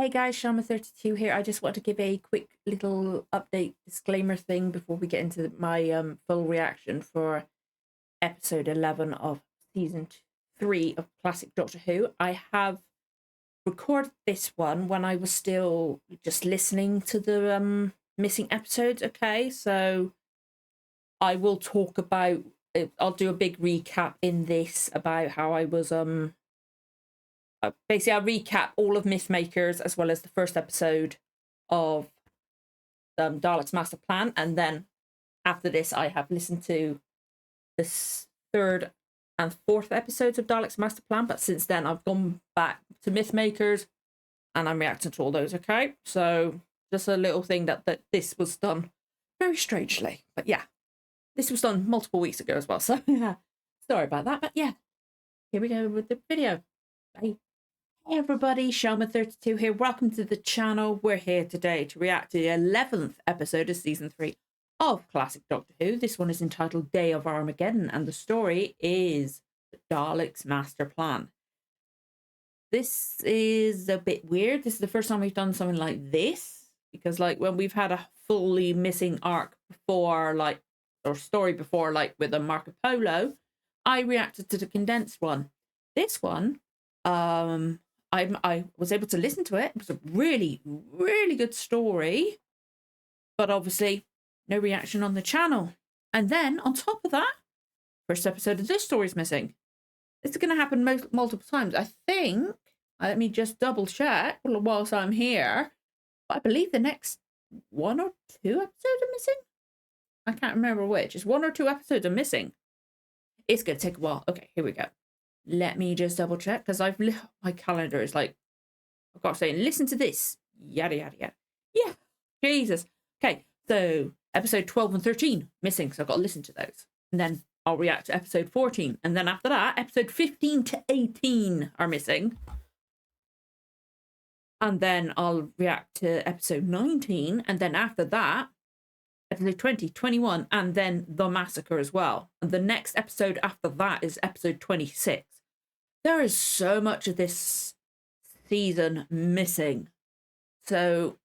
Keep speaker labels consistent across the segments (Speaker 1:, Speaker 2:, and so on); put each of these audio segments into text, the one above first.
Speaker 1: Hey guys, Shama32 here. I just want to give a quick little update disclaimer thing before we get into my full reaction for episode 11 of season 3 of Classic Doctor Who. I have recorded this one when I was still just listening to the missing episodes, okay? So I will talk about I'll do a big recap in this about how I was basically I'll recap all of Mythmakers as well as the first episode of Dalek's Master Plan, and then after this I have listened to the third and fourth episodes of Dalek's Master Plan, but since then I've gone back to Mythmakers and I'm reacting to all those, okay? So just a little thing that this was done very strangely, but yeah, this was done multiple weeks ago as well, so yeah, sorry about that, but yeah, here we go with the video. Bye. Hey everybody, Shelma32 here. Welcome to the channel. We're here today to react to the 11th episode of season 3 of Classic Doctor Who. This one is entitled Day of Armageddon, and the story is Dalek's Master Plan. This is a bit weird. This is the first time we've done something like this, because like when we've had a fully missing arc before, like, or story before, like with a Marco Polo, I reacted to the condensed one. This one, I was able to listen to it. It was a really, really good story, but obviously no reaction on the channel. And then on top of that, first episode of this story is missing. It's going to happen multiple times. I think, let me just double check whilst I'm here, but I believe the next 1 or 2 episodes are missing. I can't remember which. It's 1 or 2 episodes are missing. It's going to take a while. Okay, here we go. Let me just double check, because my calendar is like, I've got to say, listen to this. Yada, yada, yada. Yeah, Jesus. Okay, so episode 12 and 13 missing, so I've got to listen to those. And then I'll react to episode 14. And then after that, episode 15 to 18 are missing. And then I'll react to episode 19. And then after that, episode 20, 21, and then The Massacre as well. And the next episode after that is episode 26. There is so much of this season missing. So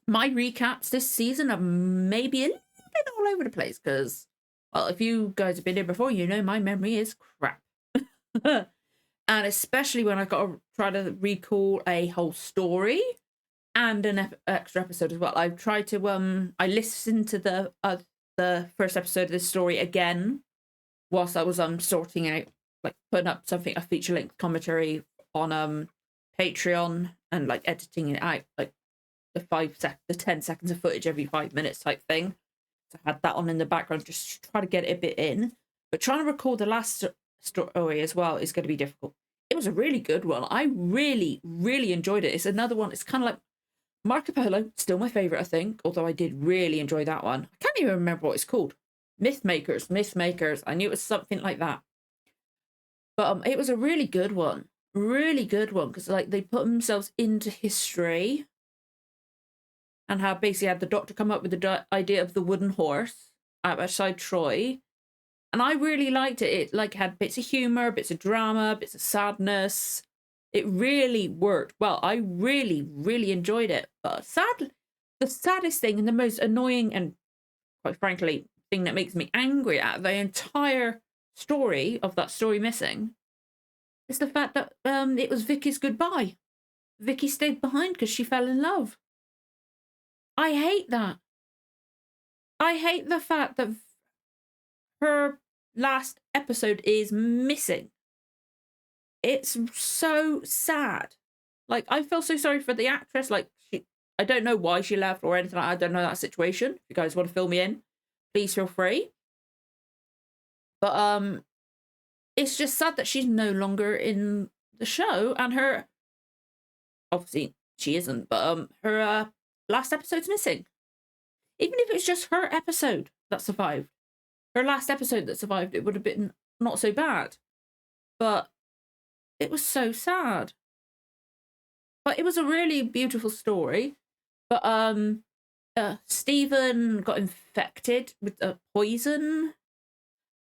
Speaker 1: my recaps this season are maybe a little bit all over the place because, well, if you guys have been here before, you know my memory is crap. And especially when I've got to try to recall a whole story and an extra episode as well. I've tried to I listened to the first episode of this story again whilst I was sorting out, like putting up something, a feature-length commentary on Patreon, and like editing it out, like the 10 seconds of footage every 5 minutes type thing. So I had that on in the background, just to try to get it a bit in. But trying to record the last story as well is going to be difficult. It was a really good one. I really, really enjoyed it. It's another one. It's kind of like Marco Polo, still my favourite, I think, although I did really enjoy that one. I can't even remember what it's called. Mythmakers. I knew it was something like that. But it was a really good one. Really good one, because like they put themselves into history and how basically had the Doctor come up with the idea of the wooden horse outside Troy. And I really liked it. It like had bits of humour, bits of drama, bits of sadness. It really worked well. I really, really enjoyed it. But sadly, the saddest thing and the most annoying and, quite frankly, thing that makes me angry at the entire story of that story missing is the fact that it was Vicky's goodbye. Vicky stayed behind because she fell in love. I hate that. I hate the fact that her last episode is missing. It's so sad. Like, I feel so sorry for the actress. Like, I don't know why she left or anything. I don't know that situation. If you guys want to fill me in, please feel free. But it's just sad that she's no longer in the show, and her, obviously she isn't, but her last episode's missing. Even if it was just her episode that survived, her last episode that survived, it would have been not so bad. But it was so sad. But it was a really beautiful story. But Stephen got infected with a poison.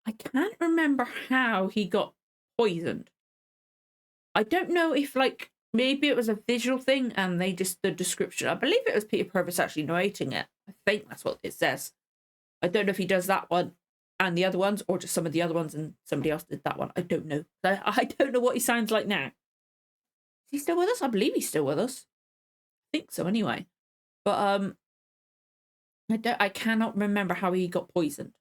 Speaker 1: I can't remember how he got poisoned. I don't know if like maybe it was a visual thing and they just, the description, I believe it was Peter Purvis actually narrating it. I think that's what it says. I don't know if he does that one and the other ones, or just some of the other ones and somebody else did that one. I don't know. I don't know what he sounds like now. Is he still with us? I believe he's still with us. I think so anyway. But I cannot remember how he got poisoned.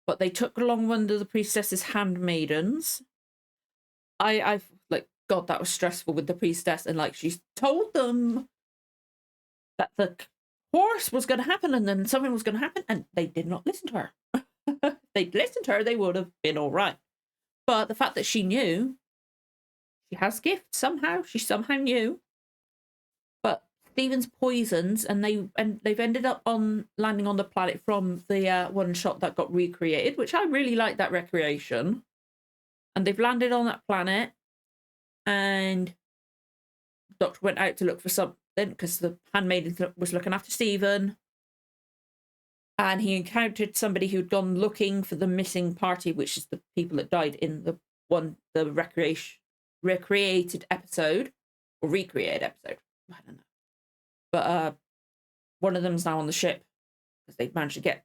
Speaker 1: But they took along one of the priestess's handmaidens. I've like, God, that was stressful with the priestess, and like she's told them that the horse was going to happen and then something was going to happen, and they did not listen to her. If they'd listened to her, they would have been all right. But the fact that she knew, she has gifts somehow. She somehow knew. But Steven's poisons, and they've ended up landing on the planet from the one shot that got recreated, which I really like that recreation. And they've landed on that planet, and the Doctor went out to look for something because the handmaiden was looking after Stephen. And he encountered somebody who'd gone looking for the missing party, which is the people that died in the recreated episode, or recreated episode. I don't know. But one of them's now on the ship because they managed to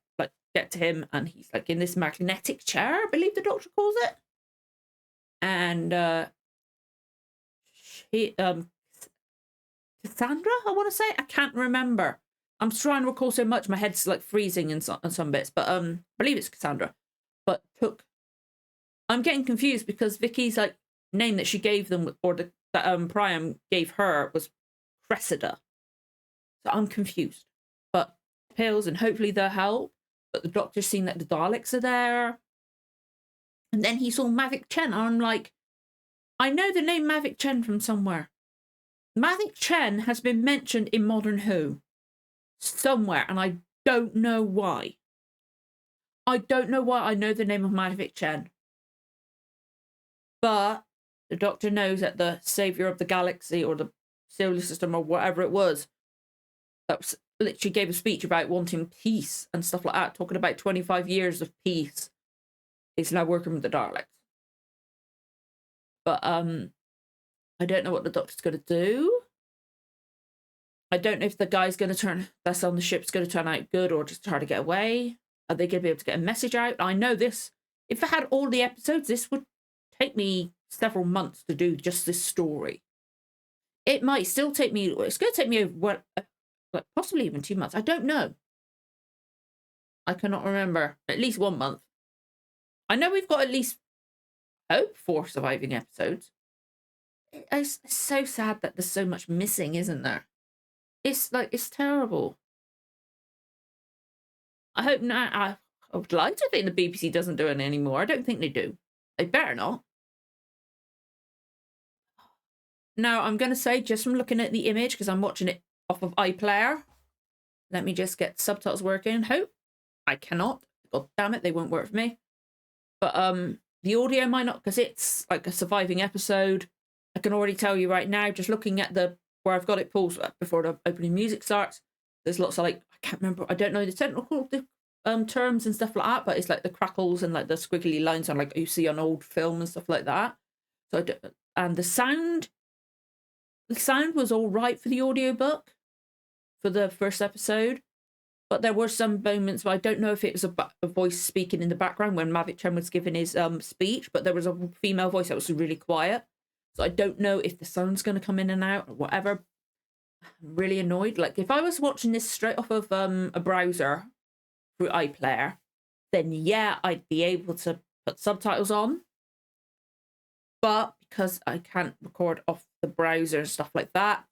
Speaker 1: get to him, and he's like in this magnetic chair, I believe the Doctor calls it. And Cassandra, I want to say, I can't remember. I'm trying to recall so much, my head's like freezing in some bits, but I believe it's Cassandra. But I'm getting confused because Vicky's like name that she gave them, or that Priam gave her, was Cressida. So I'm confused. But pills, and hopefully they'll help. But the Doctor's seen that the Daleks are there. And then he saw Mavic Chen, and I'm like, I know the name Mavic Chen from somewhere. Mavic Chen has been mentioned in Modern Who somewhere, and I don't know why. I don't know why I know the name of Mavic Chen. But the Doctor knows that the savior of the galaxy, or the solar system, or whatever it was, that literally gave a speech about wanting peace and stuff like that, talking about 25 years of peace, is now working with the Daleks. But I don't know what the Doctor's going to do. I don't know if the guy's going to that's on the ship's going to turn out good, or just try to get away. Are they going to be able to get a message out? I know this, if I had all the episodes, this would take me several months to do just this story. It might still take me, it's going to take me over, like possibly even 2 months. I don't know. I cannot remember. At least 1 month. I know we've got at least, hope, 4 surviving episodes. It's so sad that there's so much missing, isn't there? It's terrible. I hope not. I would like to think the BBC doesn't do it anymore. I don't think they do. They better not. Now, I'm going to say, just from looking at the image, because I'm watching it off of iPlayer, let me just get subtitles working. Hope. I cannot. God damn it, they won't work for me. But the audio might not, because it's like a surviving episode. I can already tell you right now, just looking at where I've got it paused before the opening music starts, there's lots of, like, I can't remember, I don't know the technical terms and stuff like that, but it's like the crackles and like the squiggly lines on, like you see on old film and stuff like that. So and the sound was all right for the audiobook for the first episode, but there were some moments where I don't know if it was a voice speaking in the background when Mavic Chen was giving his speech, but there was a female voice that was really quiet. So I don't know if the sound's going to come in and out or whatever. I'm really annoyed. Like, if I was watching this straight off of a browser through iPlayer, then yeah, I'd be able to put subtitles on. But because I can't record off the browser and stuff like that,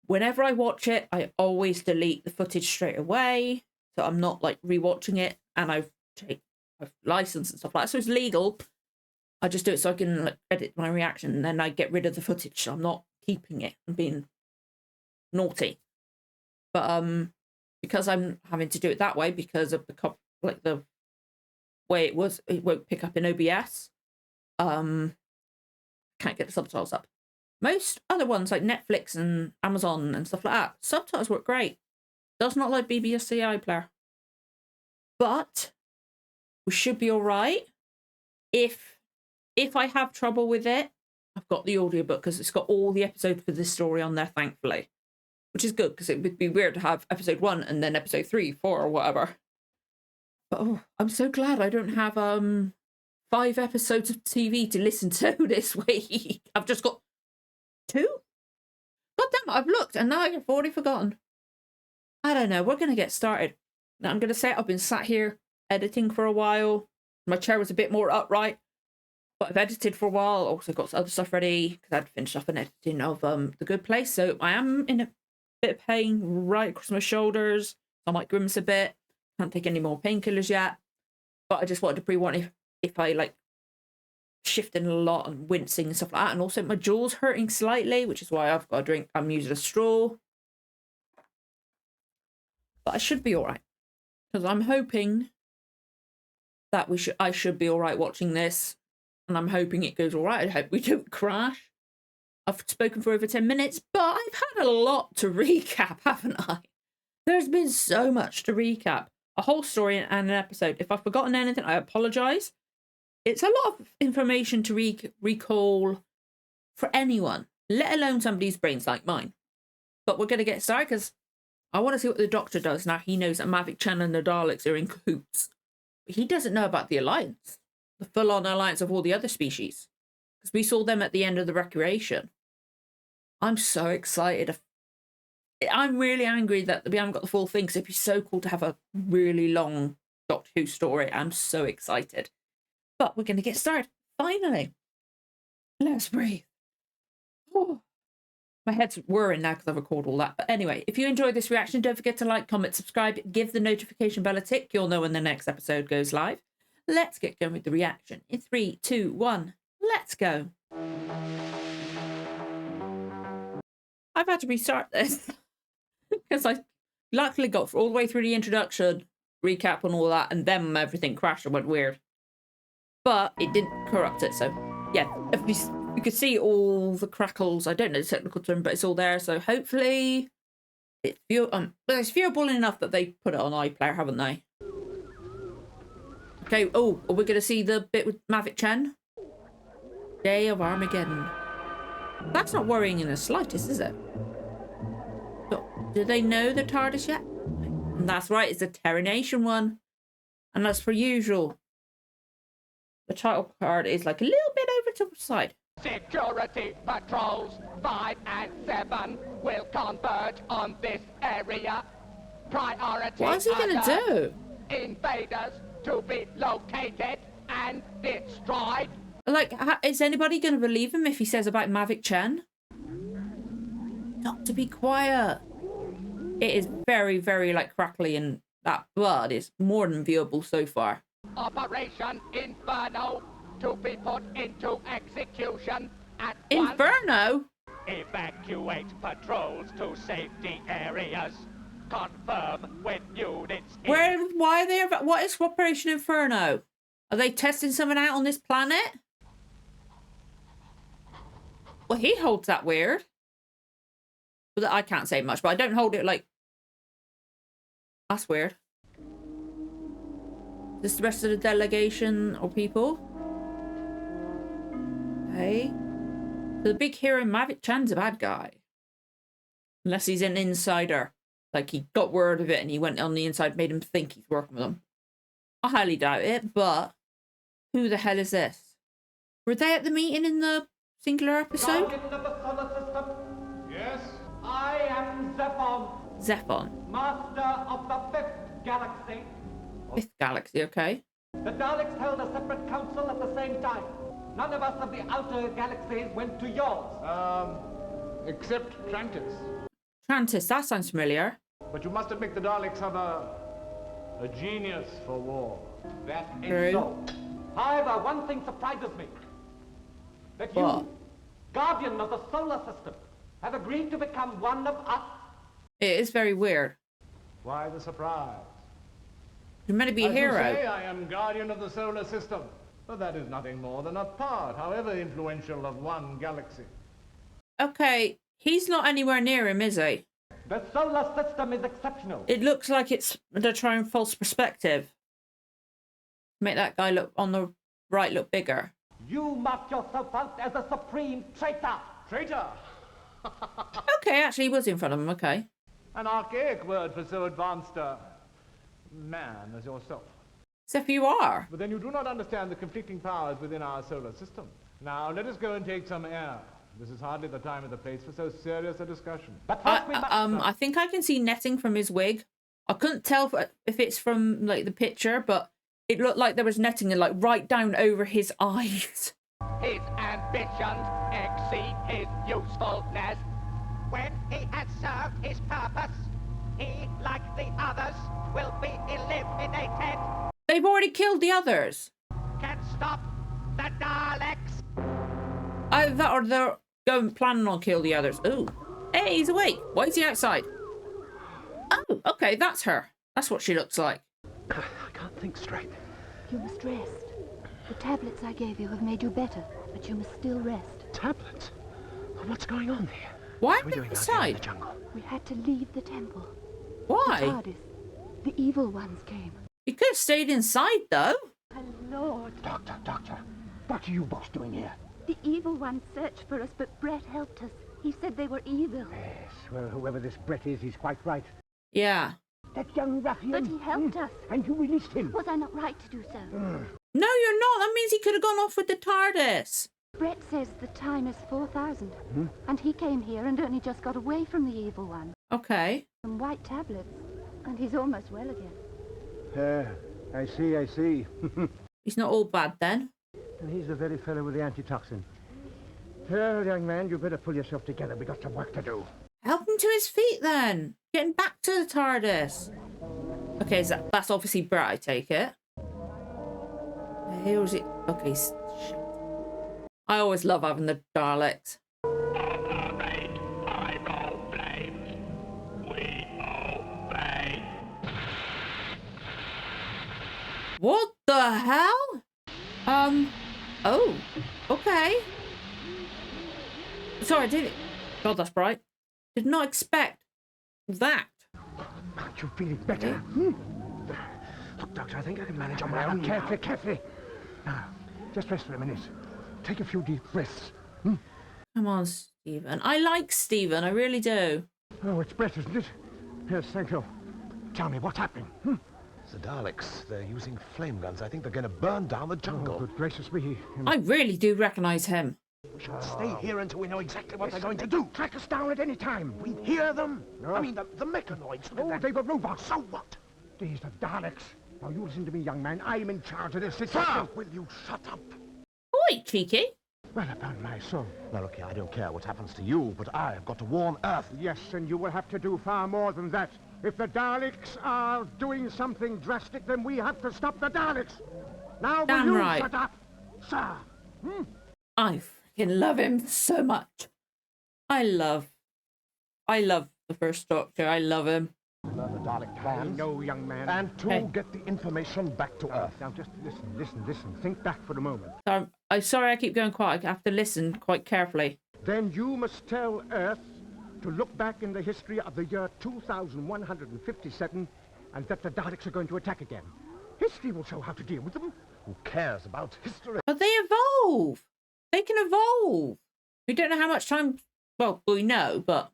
Speaker 1: whenever I watch it, I always delete the footage straight away. So I'm not like rewatching it, and I've licensed and stuff like that. So it's legal. I just do it so I can like edit my reaction, and then I get rid of the footage. So I'm not keeping it and being naughty. But because I'm having to do it that way because of the way it won't pick up in OBS. Can't get the subtitles up. Most other ones like Netflix and Amazon and stuff like that, subtitles work great. Does not like BBC iPlayer. But we should be all right. If I have trouble with it, I've got the audiobook because it's got all the episodes for this story on there, thankfully. Which is good, because it would be weird to have episode 1 and then episode 3, 4, or whatever. But oh, I'm so glad I don't have 5 episodes of TV to listen to this week. I've just got 2? God damn it, I've looked and now I've already forgotten. I don't know, we're going to get started. Now I'm going to say I've been sat here editing for a while. My chair was a bit more upright, but I've edited for a while. Also got other stuff ready because I'd finished off an editing of The Good Place. So I am in a bit of pain right across my shoulders. I might grimace a bit. Can't take any more painkillers yet. But I just wanted to pre-warn if I like shifting a lot and wincing and stuff like that. And also my jaw's hurting slightly, which is why I've got a drink. I'm using a straw. But I should be all right. Because I'm hoping that I should be all right watching this. And I'm hoping it goes all right. I hope we don't crash. I've spoken for over 10 minutes, but I've had a lot to recap, haven't I? There's been so much to recap. A whole story and an episode. If I've forgotten anything, I apologise. It's a lot of information to recall for anyone, let alone somebody's brains like mine. But we're going to get started because I want to see what the Doctor does now. He knows that Mavic Chen and the Daleks are in cahoots. But he doesn't know about the Alliance, the full-on alliance of all the other species. Because we saw them at the end of the Recreation. I'm so excited. I'm really angry that we haven't got the full thing, because it'd be so cool to have a really long Doctor Who story. I'm so excited. But we're going to get started. Finally. Let's breathe. Oh. My head's whirring now because I've recorded all that. But anyway, if you enjoyed this reaction, don't forget to like, comment, subscribe, give the notification bell a tick. You'll know when the next episode goes live. Let's get going with the reaction. In 3, 2, 1, let's go. I've had to restart this because I luckily got all the way through the introduction, recap and all that, and then everything crashed and went weird. But it didn't corrupt it, so yeah. If you could see all the crackles, I don't know the technical term, but it's all there. So hopefully it's viewable enough that they put it on iPlayer, haven't they? Okay, oh, are we going to see the bit with Mavic Chen? Day of Armageddon. That's not worrying in the slightest, is it? But do they know the TARDIS yet? And that's right, it's a Terranation one. And as per usual, the title card is like a little bit over to the side.
Speaker 2: Security patrols 5 and 7 will converge on this area. Priority.
Speaker 1: What is he going to do?
Speaker 2: Invaders to be located and destroyed.
Speaker 1: Like, is anybody going to believe him if he says about Mavic Chen? Got to be quiet. It is very, very like crackly, and that blood is more than viewable so far.
Speaker 2: Operation Inferno to be put into execution at
Speaker 1: Inferno?
Speaker 2: once. Evacuate patrols to safety areas. Confirm with units.
Speaker 1: Why are they? What is Operation Inferno? Are they testing something out on this planet? Well, he holds that weird. But I can't say much, but I don't hold it like. That's weird. Is this the rest of the delegation or people? Okay. So the big hero Mavic Chan's a bad guy. Unless he's an insider. Like he got word of it and he went on the inside, made him think he's working with them. I highly doubt it, but who the hell is this? Were they at the meeting in the singular episode?
Speaker 3: Guardian of the solar system.
Speaker 4: Yes?
Speaker 3: I am Zephon,
Speaker 1: Zephon.
Speaker 3: master of the 5th galaxy.
Speaker 1: 5th galaxy, okay.
Speaker 3: The Daleks held a separate council at the same time. None of us of the outer galaxies went to yours.
Speaker 4: Except Trantis.
Speaker 1: Trantis, that sounds familiar.
Speaker 4: But you must admit the Daleks have a genius for war.
Speaker 3: That is
Speaker 1: True.
Speaker 3: so. However, one thing surprises me. That you,
Speaker 1: What?
Speaker 3: guardian of the solar system, have agreed to become one of us.
Speaker 1: It is very weird.
Speaker 4: Why the surprise?
Speaker 1: You're meant to be a
Speaker 4: As you
Speaker 1: hero.
Speaker 4: say, I am guardian of the solar system. But that is nothing more than a part, however influential, of one galaxy.
Speaker 1: Okay, he's not anywhere near him, is he?
Speaker 3: The solar system is exceptional.
Speaker 1: It looks like they're trying false perspective. Make that guy look on the right look bigger.
Speaker 3: You marked yourself out as a supreme traitor.
Speaker 4: Traitor!
Speaker 1: Okay, actually, he was in front of him. Okay.
Speaker 4: An archaic word for so advanced a man as yourself.
Speaker 1: Except you are.
Speaker 4: But then you do not understand the conflicting powers within our solar system. Now, let us go and take some air. This is hardly the time or the place for so serious a discussion.
Speaker 3: But first we must...
Speaker 1: I think I can see netting from his wig. I couldn't tell if it's from like the picture, but it looked like there was netting and like right down over his eyes.
Speaker 2: His ambitions exceed his usefulness. When he has served his purpose, he, like the others, will be eliminated.
Speaker 1: They've already killed the others.
Speaker 2: Can stop the Daleks.
Speaker 1: Either that or they're planning on kill the others. Ooh. Hey, he's awake. Why is he outside? Oh, okay, that's her. That's what she looks like.
Speaker 5: I can't think straight.
Speaker 6: You must rest. The tablets I gave you have made you better, but you must still rest.
Speaker 5: Tablets? What's going on here?
Speaker 1: Why
Speaker 5: What are we
Speaker 1: are
Speaker 5: doing
Speaker 1: they
Speaker 5: out here in the
Speaker 1: outside?
Speaker 5: jungle?
Speaker 6: We had to leave the temple. The
Speaker 1: Why?
Speaker 6: TARDIS. The evil ones came.
Speaker 1: You could have stayed inside, though.
Speaker 6: My lord.
Speaker 5: Doctor, what are you both doing here?
Speaker 6: The evil ones searched for us, but Brett helped us. He said they were evil.
Speaker 7: Yes, well, whoever this Brett is, he's quite right.
Speaker 1: Yeah.
Speaker 7: That young ruffian.
Speaker 6: But he helped us.
Speaker 7: And you released him.
Speaker 6: Was I not right to do so?
Speaker 1: No, you're not. That means he could have gone off with the TARDIS.
Speaker 6: Brett says the time is 4,000. And he came here and only just got away from the evil one.
Speaker 1: Okay.
Speaker 6: Some white tablets. And he's almost well again.
Speaker 7: I see.
Speaker 1: He's not all bad then.
Speaker 7: And he's the very fellow with the antitoxin. Well, young man, you better pull yourself together. We got some work to do.
Speaker 1: Help him to his feet then. Get him back to the TARDIS. Okay, so that's obviously Brett, I take it. Here's it. Okay, shit. I always love having the Daleks. What the hell? Oh, okay. Sorry, God, that's bright. Did not expect that.
Speaker 7: Aren't you feeling better?
Speaker 5: Look, Doctor, I think I can manage on my own.
Speaker 7: Carefully. Now, just rest for a minute. Take a few deep breaths.
Speaker 1: Come on, Stephen. I like Stephen, I really do.
Speaker 7: Oh, it's Brett, isn't it? Yes, thank you. Tell me, what's happening?
Speaker 5: It's the Daleks. They're using flame guns. I think they're going to burn down the jungle.
Speaker 7: Oh, good gracious me.
Speaker 1: I really do recognise him.
Speaker 5: We should stay here until we know exactly what they're going to do.
Speaker 7: Track us down at any time.
Speaker 5: We hear them.
Speaker 7: No.
Speaker 5: I mean, the mechanoids. Look at
Speaker 7: Oh,
Speaker 5: that.
Speaker 7: they were robots.
Speaker 5: So what?
Speaker 7: These are Daleks. Now, you listen to me, young man. I'm in charge of this.
Speaker 5: Sir, will you shut up?
Speaker 1: Oi, cheeky.
Speaker 7: Well, upon my soul.
Speaker 5: Now, look here, I don't care what happens to you, but I've got to warn Earth.
Speaker 7: Yes, and you will have to do far more than that. If the Daleks are doing something drastic, then we have to stop the Daleks. Now,
Speaker 1: Damn
Speaker 7: will you
Speaker 1: right.
Speaker 7: shut up, sir?
Speaker 1: I freaking love him so much. I love the first Doctor. I love him.
Speaker 5: Learn the Dalek plans.
Speaker 7: No, young man.
Speaker 5: And to
Speaker 1: Okay.
Speaker 5: get the information back to Earth.
Speaker 7: Now, just listen. Think back for a moment.
Speaker 1: I'm sorry I keep going quiet. I have to listen quite carefully.
Speaker 7: Then you must tell Earth to look back in the history of the year 2157 and that the Daleks are going to attack again. History will show how to deal with them.
Speaker 5: Who cares about history?
Speaker 1: But they evolve. They can evolve. We don't know how much time. Well, we know, but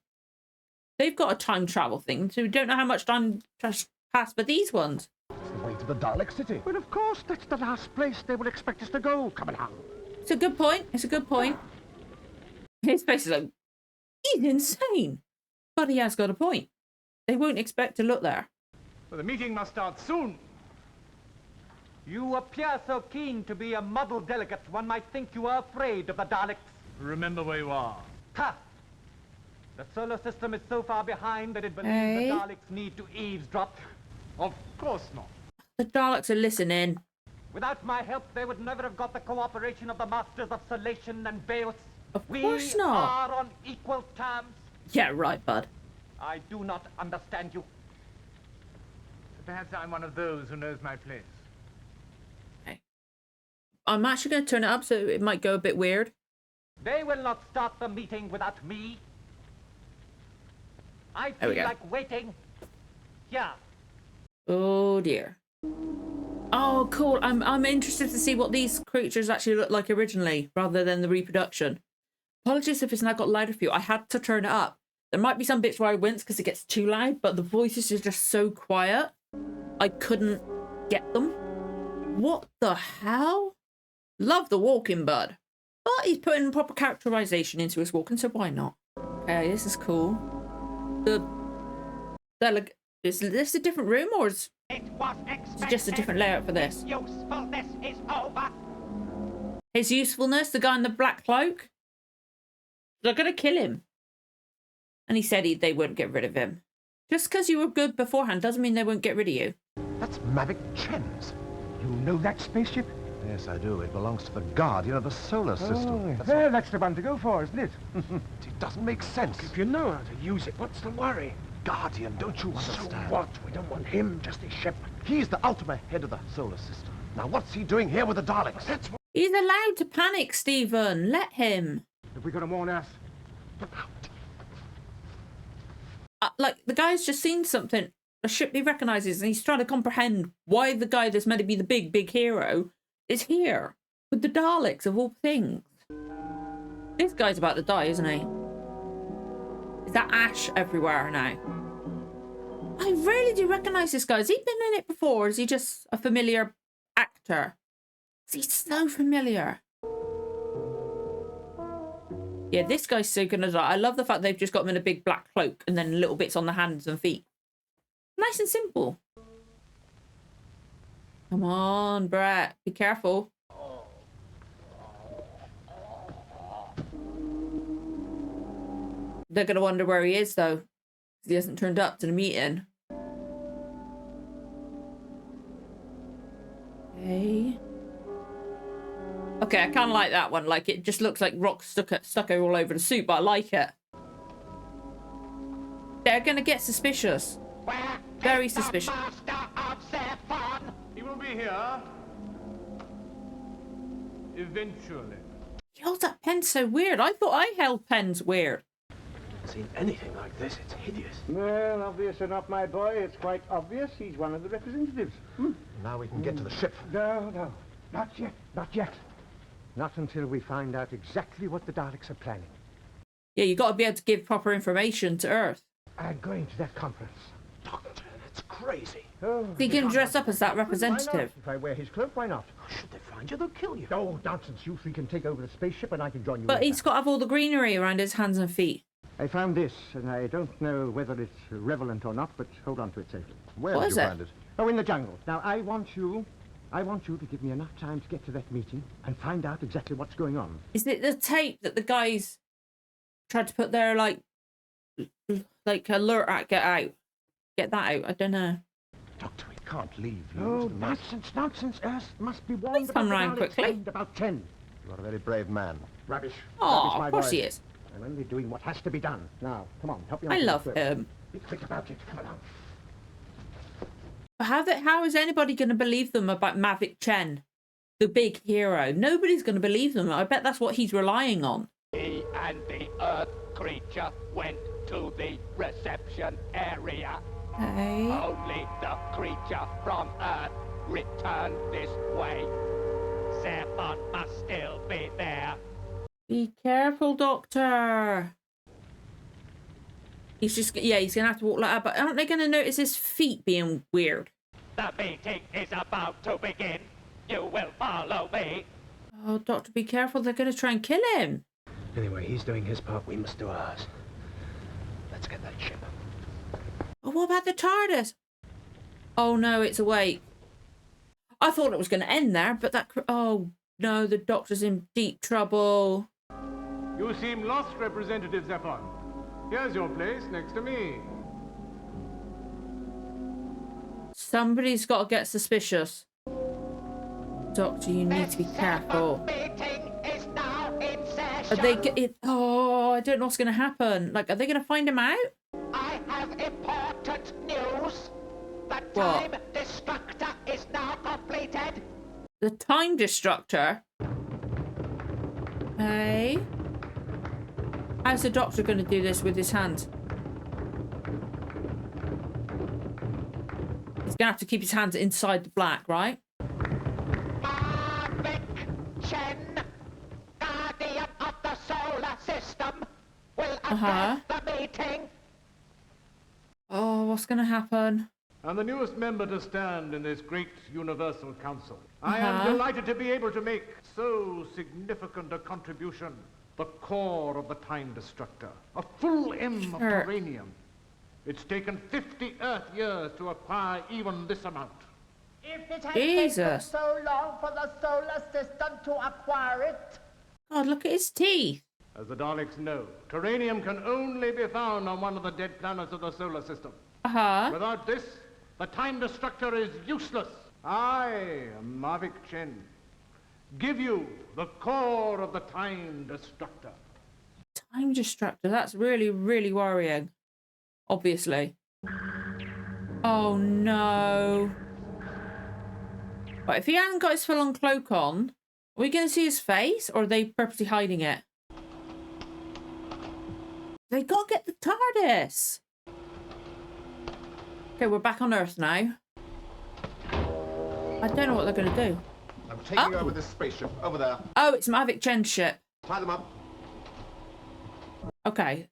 Speaker 1: they've got a time travel thing, so we don't know how much time has passed for these ones.
Speaker 5: It's the way to the Dalek city.
Speaker 7: Well, of course, that's the last place they will expect us to go. Come along.
Speaker 1: It's a good point. It's a good point. His face is like, he's insane. But he has got a point. They won't expect to look there.
Speaker 4: Well, the meeting must start soon.
Speaker 3: You appear so keen to be a model delegate, one might think you are afraid of the Daleks.
Speaker 4: Remember where you are.
Speaker 3: Ha! The solar system is so far behind that it believes
Speaker 1: Hey.
Speaker 3: the Daleks need to eavesdrop.
Speaker 4: Of course not.
Speaker 1: The Daleks are listening.
Speaker 3: Without my help, they would never have got the cooperation of the Masters of Salation and Baos.
Speaker 1: Of course not.
Speaker 3: We are on equal terms.
Speaker 1: Yeah, right, bud.
Speaker 3: I do not understand you.
Speaker 4: Perhaps I'm one of those who knows my place.
Speaker 1: I'm actually going to turn it up so it might go a bit weird.
Speaker 3: They will not start the meeting without me. I
Speaker 1: There we
Speaker 3: feel
Speaker 1: go.
Speaker 3: like waiting. Yeah.
Speaker 1: Oh dear. Oh, cool. I'm interested to see what these creatures actually look like originally, rather than the reproduction. Apologies if it's now got louder for you. I had to turn it up. There might be some bits where I wince because it gets too loud, but the voices are just so quiet. I couldn't get them. What the hell? Love the walking bud. But he's putting proper characterization into his walking, so why not? Okay, this is cool. Is this a different room, or is it just a different layout for this?
Speaker 2: Usefulness is over.
Speaker 1: His usefulness, the guy in the black cloak? They're going to kill him. And he said they wouldn't get rid of him. Just because you were good beforehand doesn't mean they won't get rid of you.
Speaker 5: That's Mavic Chen's.
Speaker 7: You know that spaceship?
Speaker 5: Yes, I do. It belongs to the Guardian of the Solar System.
Speaker 7: That's the one to go for, isn't it?
Speaker 5: It doesn't make sense.
Speaker 7: If you know how to use it, what's the worry?
Speaker 5: Guardian, don't you understand?
Speaker 7: So what? We don't want him, just his ship.
Speaker 5: He's the ultimate head of the Solar System. Now, what's he doing here with the Daleks?
Speaker 7: That's what...
Speaker 1: He's allowed to panic, Stephen. Let him.
Speaker 7: Have we got to warn Earth?
Speaker 1: Like, the guy's just seen something, a ship he recognises, and he's trying to comprehend why the guy that's meant to be the big hero is here with the Daleks, of all things. This guy's about to die, isn't he? Is that ash everywhere now? I really do recognise this guy. Has he been in it before? Or is he just a familiar actor? He's so familiar. Yeah, this guy's so gonna die. I love the fact they've just got him in a big black cloak and then little bits on the hands and feet. Nice and simple. Come on, Brett. Be careful. They're gonna wonder where he is, though. He hasn't turned up to the meeting. Okay. Okay, I kind of like that one. Like, it just looks like rock stucco all over the suit, but I like it. They're gonna get suspicious. Very suspicious.
Speaker 4: He will be here. Eventually.
Speaker 1: He holds that pen so weird. I thought I held pens weird.
Speaker 5: Seen anything like this? It's hideous.
Speaker 7: Well, obvious enough, my boy. It's quite obvious. He's one of the representatives.
Speaker 5: Now we can get to the ship.
Speaker 7: No. Not yet. Not yet. Not until we find out exactly what the Daleks are planning.
Speaker 1: Yeah, you got to be able to give proper information to Earth.
Speaker 7: I'm going to that conference.
Speaker 5: Doctor, that's crazy.
Speaker 7: Oh,
Speaker 1: So you can dress up as that representative.
Speaker 7: Why not? If I wear his cloak, why not?
Speaker 5: Should they find you, they'll kill you.
Speaker 7: Oh, nonsense. You three can take over the spaceship and I can join you.
Speaker 1: But
Speaker 7: later.
Speaker 1: he's got to have all the greenery around his hands and feet.
Speaker 7: I found this, and I don't know whether it's relevant or not, but hold on to it safely.
Speaker 5: Where
Speaker 1: What
Speaker 5: did
Speaker 1: is
Speaker 5: you
Speaker 1: it?
Speaker 5: find it?
Speaker 7: Oh, in the jungle. Now, I want you to give me enough time to get to that meeting and find out exactly what's going on.
Speaker 1: Is it the tape that the guys tried to put their, like alert at, get that out? I don't know.
Speaker 5: Doctor, we can't leave you.
Speaker 7: Oh,
Speaker 5: to the mess.
Speaker 7: nonsense. Earth must be warned.
Speaker 1: Please come
Speaker 7: about the
Speaker 1: round
Speaker 7: Daleks
Speaker 1: quickly.
Speaker 7: in about 10.
Speaker 5: You are a very brave man.
Speaker 7: Rubbish.
Speaker 1: Oh,
Speaker 7: Rubbish, my
Speaker 1: of course
Speaker 7: boy.
Speaker 1: he is.
Speaker 7: I'm only doing what has to be done. Now, come on, help me on
Speaker 1: I
Speaker 7: to the
Speaker 1: love
Speaker 7: trip.
Speaker 1: him.
Speaker 7: Be quick about it. Come along.
Speaker 1: How is anybody going to believe them about Mavic Chen, the big hero? Nobody's going to believe them. I bet that's what he's relying on.
Speaker 2: He and the Earth creature went to the reception area.
Speaker 1: Okay.
Speaker 2: Only the creature from Earth returned this way. Zephyr must still be there.
Speaker 1: Be careful, Doctor. He's going to have to walk like that. But aren't they going to notice his feet being weird?
Speaker 2: The meeting is about to begin. You will follow me.
Speaker 1: Oh, Doctor, be careful. They're going to try and kill him.
Speaker 7: Anyway, he's doing his part. We must do ours. Let's get that ship.
Speaker 1: Oh, what about the TARDIS? Oh, no, it's awake. I thought it was going to end there, but that... Oh, no, the Doctor's in deep trouble.
Speaker 4: You seem lost, Representative Zephon. Here's your place next to me.
Speaker 1: Somebody's got to get suspicious. Doctor, you need to be careful.
Speaker 2: Meeting is now in
Speaker 1: Are they
Speaker 2: session.
Speaker 1: Oh, I don't know what's going to happen. Like, are they going to find him out?
Speaker 2: I have important news. The
Speaker 1: What?
Speaker 2: Time Destructor is now completed.
Speaker 1: The Time Destructor? Hey? How's the Doctor going to do this with his hands? He's going to have to keep his hands inside the black, right? Uh-huh.
Speaker 2: Get the meeting.
Speaker 1: Oh, what's going to happen?
Speaker 4: I'm the newest member to stand in this great universal council. I am
Speaker 1: Uh-huh.
Speaker 4: delighted to be able to make so significant a contribution. The core of the Time Destructor. A full M of
Speaker 1: Sure.
Speaker 4: uranium. It's taken 50 Earth years to acquire even this amount.
Speaker 8: If it has
Speaker 1: Jesus.
Speaker 8: taken so long for the solar system to acquire it,
Speaker 1: God, look at his teeth.
Speaker 4: As the Daleks know, terranium can only be found on one of the dead planets of the solar system.
Speaker 1: Uh-huh.
Speaker 4: Without this, the Time Destructor is useless. I, Mavic Chen, give you the core of the Time Destructor.
Speaker 1: Time Destructor. That's really, really worrying. Obviously. Oh, no. But if he hasn't got his full-on cloak on, are we going to see his face, or are they purposely hiding it? They got to get the TARDIS. Okay, we're back on Earth now. I don't know what they're going to do.
Speaker 5: I'm taking over this spaceship over there.
Speaker 1: Oh, it's Mavic Chen's ship.
Speaker 5: Tie them up.
Speaker 1: Okay.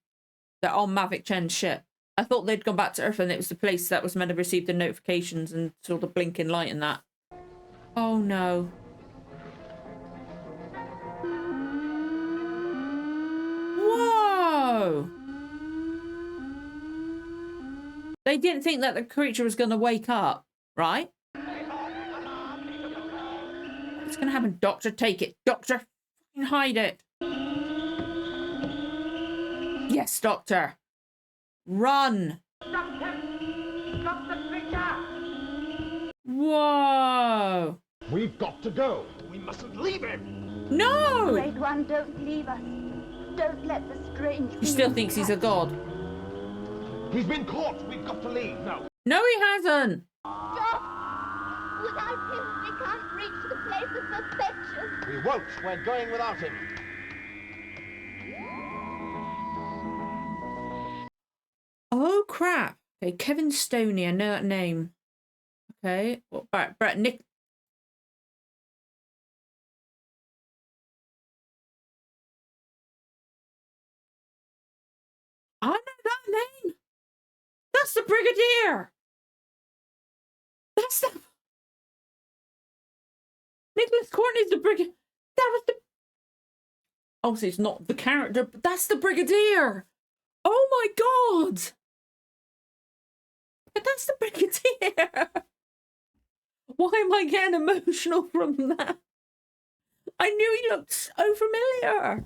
Speaker 1: They're on Mavic Chen's ship. I thought they'd gone back to Earth and it was the place that was meant to receive the notifications and saw the blinking light and that. Oh no. Whoa! They didn't think that the creature was going to wake up, right? What's going to happen? Doctor, take it. Doctor, fucking hide it. Yes, Doctor. Run.
Speaker 8: stop him! Stop the creature!
Speaker 1: Whoa.
Speaker 5: We've got to go. We mustn't leave him.
Speaker 1: No!
Speaker 6: Great One, don't leave us. Don't let the strange
Speaker 1: He still thinks he's a god.
Speaker 5: He's been caught. We've got to leave now.
Speaker 1: No, he hasn't.
Speaker 6: Stop! Without him, we can't reach the place of perfection.
Speaker 5: We won't. We're going without him.
Speaker 1: Oh, crap. Okay, Kevin Stoney. I know that name. Okay. What about Brett Nick? I know that name. That's the Brigadier. That's the... Nicholas Courtney's the Brigadier. That was the... Obviously, it's not the character, but that's the Brigadier. Oh my God. But that's the Brigadier. Why am I getting emotional from that? I knew he looked so familiar.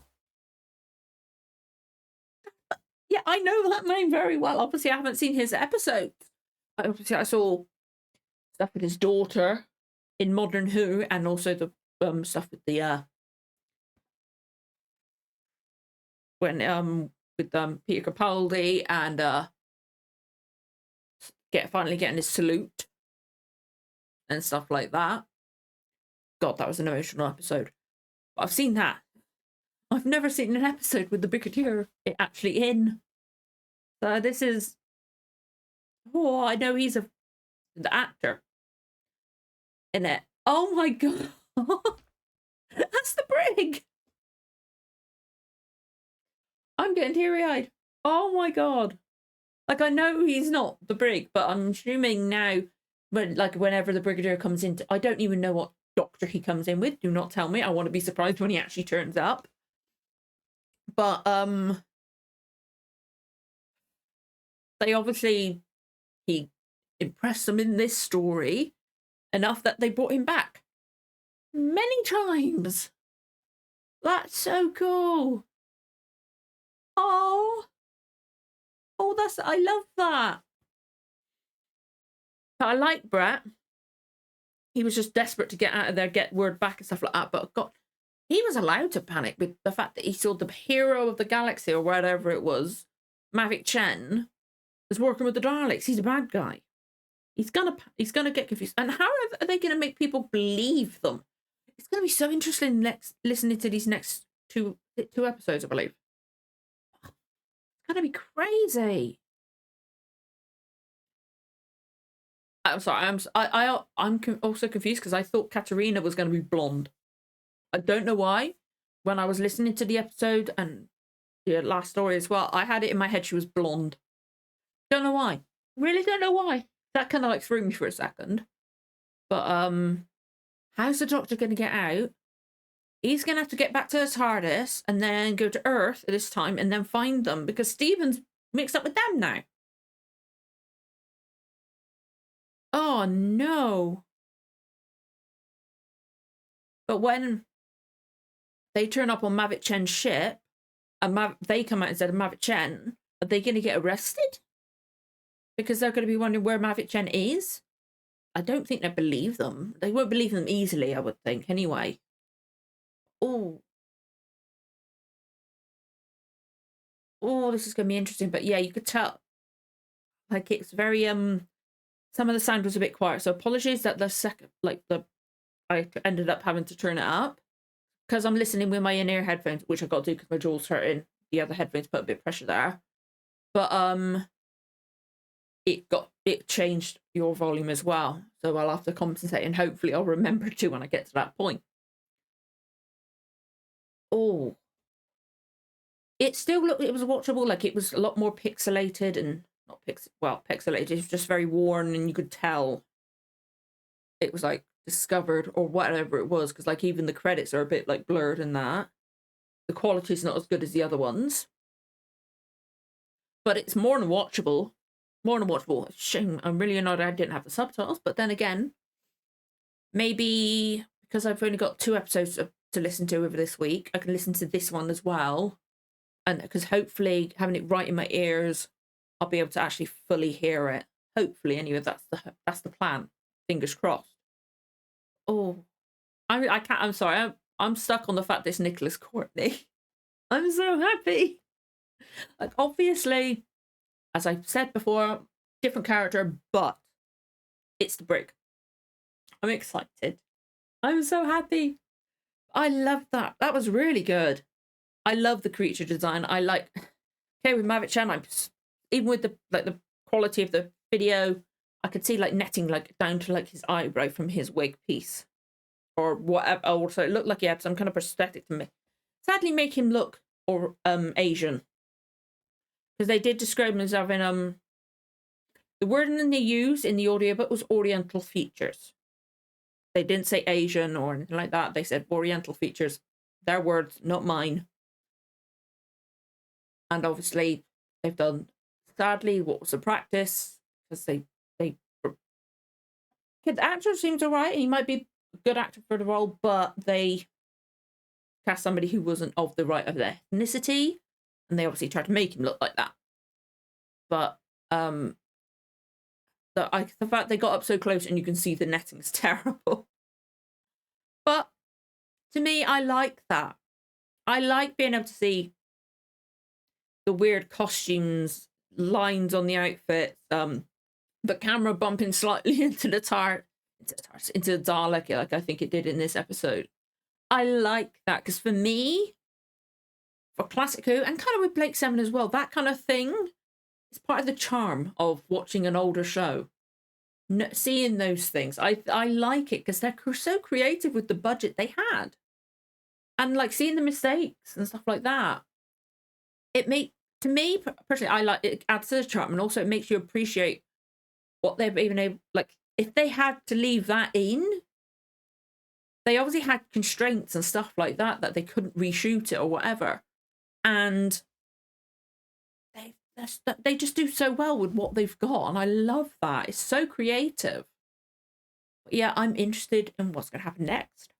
Speaker 1: Yeah, I know that name very well. Obviously, I haven't seen his episodes. Obviously, I saw stuff with his daughter in Modern Who, and also the stuff with the when with Peter Capaldi and finally getting his salute and stuff like that. God, that was an emotional episode. But I've seen that. I've never seen an episode with the Brigadier actually in. So this is... Oh, I know he's the actor in it. Oh my God. That's the Brig. I'm getting teary-eyed. Oh my God. Like, I know he's not the Brig, but I'm assuming now, whenever the Brigadier comes in, I don't even know what doctor he comes in with. Do not tell me. I want to be surprised when he actually turns up. But they obviously, he impressed them in this story enough that they brought him back many times. That's so cool. Oh, I love that. I like Brett. He was just desperate to get out of there, get word back and stuff like that. But God, he was allowed to panic with the fact that he saw the hero of the galaxy or whatever it was, Mavic Chen, was working with the Daleks. He's a bad guy. He's gonna get confused. And how are they gonna make people believe them? It's gonna be so interesting listening to these next two episodes, I believe. It's gonna be crazy. I'm sorry. I'm also confused because I thought Katerina was going to be blonde. I don't know why. When I was listening to the episode and last story as well, I had it in my head she was blonde. Don't know why. Really don't know why. That kind of like threw me for a second. But how's the Doctor going to get out? He's going to have to get back to the TARDIS and then go to Earth at this time and then find them because Stephen's mixed up with them now. Oh, no. But when they turn up on Mavic Chen's ship and they come out instead of Mavic Chen, are they going to get arrested? Because they're going to be wondering where Mavic Chen is? I don't think they believe them. They won't believe them easily, I would think, anyway. Oh, this is going to be interesting. But yeah, you could tell, like, it's very some of the sound was a bit quiet. So apologies that the second, I ended up having to turn it up because I'm listening with my in-ear headphones, which I got to do because my jaw's hurting. The other headphones put a bit of pressure there, but it changed your volume as well. So I'll have to compensate, and hopefully I'll remember to when I get to that point. Oh, it still looked, it was watchable. Like, it was a lot more pixelated and not pixelated. It was just very worn, and you could tell it was like discovered or whatever it was. Because like even the credits are a bit like blurred and that. The quality's not as good as the other ones, but it's more than watchable. More than watchable. Shame. I'm really annoyed I didn't have the subtitles. But then again, maybe because I've only got 2 episodes to listen to over this week, I can listen to this one as well, and because hopefully having it right in my ears, I'll be able to actually fully hear it. Hopefully, anyway, that's the plan. Fingers crossed. Oh, I can't. I'm sorry. I'm stuck on the fact that it's Nicholas Courtney. I'm so happy. Like, obviously, as I've said before, different character, but it's the Brig. I'm excited. I'm so happy. I love that. That was really good. I love the creature design. I like, okay, with Mavic Chan, even with the quality of the video, I could see like netting like down to like his eyebrow from his wig piece or whatever. Also, it looked like he had some kind of prosthetic to me. Sadly, make him look Asian, because they did describe him as having the wording they used in the audiobook was Oriental features. They didn't say Asian or anything like that. They said Oriental features. Their words, not mine. And obviously, they've done, sadly, what was the practice, because the actor seems alright. He might be a good actor for the role, but they cast somebody who wasn't of the right of their ethnicity, and they obviously tried to make him look like that. But the fact they got up so close and you can see the netting is terrible. But to me, I like that. I like being able to see the weird costumes, lines on the outfits, the camera bumping slightly into the Dalek, like I think it did in this episode. I like that, because for me, for Classic Who, and kind of with Blake Seven as well, that kind of thing is part of the charm of watching an older show. Seeing those things, I like it because they're so creative with the budget they had, and like seeing the mistakes and stuff like that. To me personally, I like it. Adds to the charm, and also it makes you appreciate what they've even able. Like, if they had to leave that in, they obviously had constraints and stuff like that they couldn't reshoot it or whatever, and they just do so well with what they've got, and I love that. It's so creative. But yeah, I'm interested in what's going to happen next.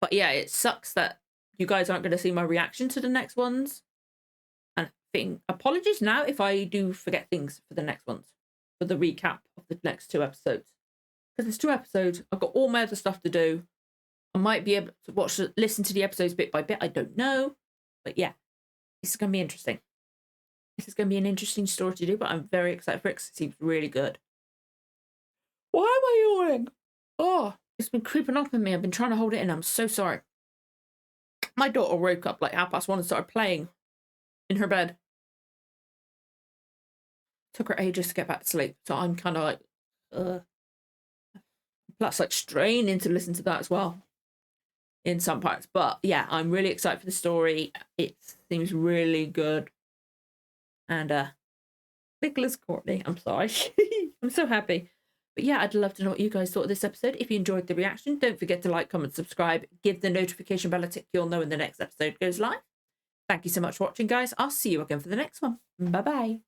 Speaker 1: But yeah, it sucks that you guys aren't going to see my reaction to the next ones. And apologies now if I do forget things for the next ones, for the recap of the next 2 episodes. Because there's 2 episodes, I've got all my other stuff to do. I might be able to listen to the episodes bit by bit. I don't know. But yeah, this is going to be interesting. This is going to be an interesting story to do, but I'm very excited for it because it seems really good. Why am I yawning? Oh, it's been creeping up on me. I've been trying to hold it in. I'm so sorry. My daughter woke up like 1:30 and started playing in her bed. Took her ages to get back to sleep, so I'm kind of like, Plus, like, straining to listen to that as well. in some parts. But yeah, I'm really excited for the story. It seems really good. And Nicholas Courtney, I'm sorry. I'm so happy. But yeah, I'd love to know what you guys thought of this episode. If you enjoyed the reaction, don't forget to like, comment, subscribe, give the notification bell a tick. You'll know when the next episode goes live. Thank you so much for watching, guys. I'll see you again for the next one. Bye-bye.